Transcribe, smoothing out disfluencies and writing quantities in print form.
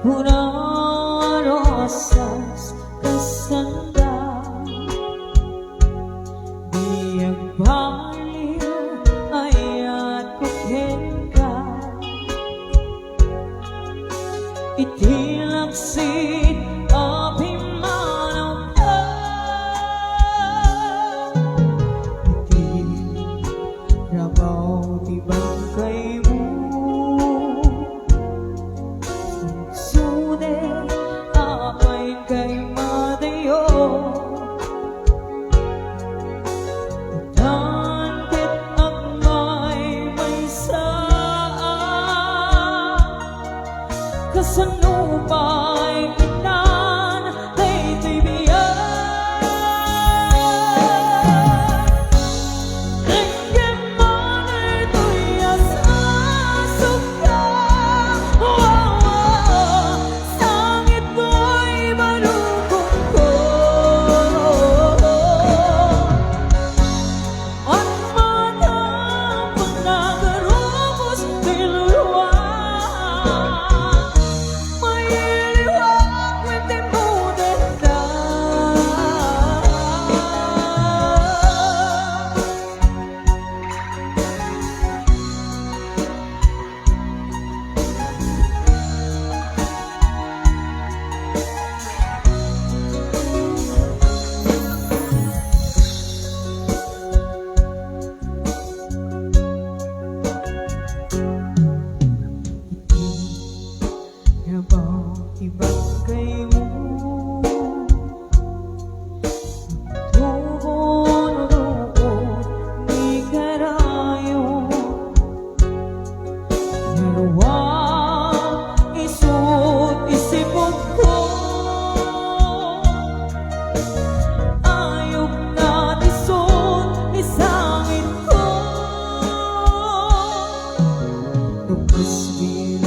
una rosas kasanda, biyag baliw ayat kukhen ka, itilaksit abhimanaw ka, itirabaw di bangkay mo, sune apay kay madayo, tangkit at may saan, kasanupay inan daytoy biyan. Ringgit man ito'y asasok ka, sangit mo'y marugong ko, at matapang nagarubos niluluwa, mailiwag wente mo denda. Yabaw ibangkay mo, tugon-ugon ni karayo, narwang isut isipon ko, ayok na tisod isangin ko, lupos bilang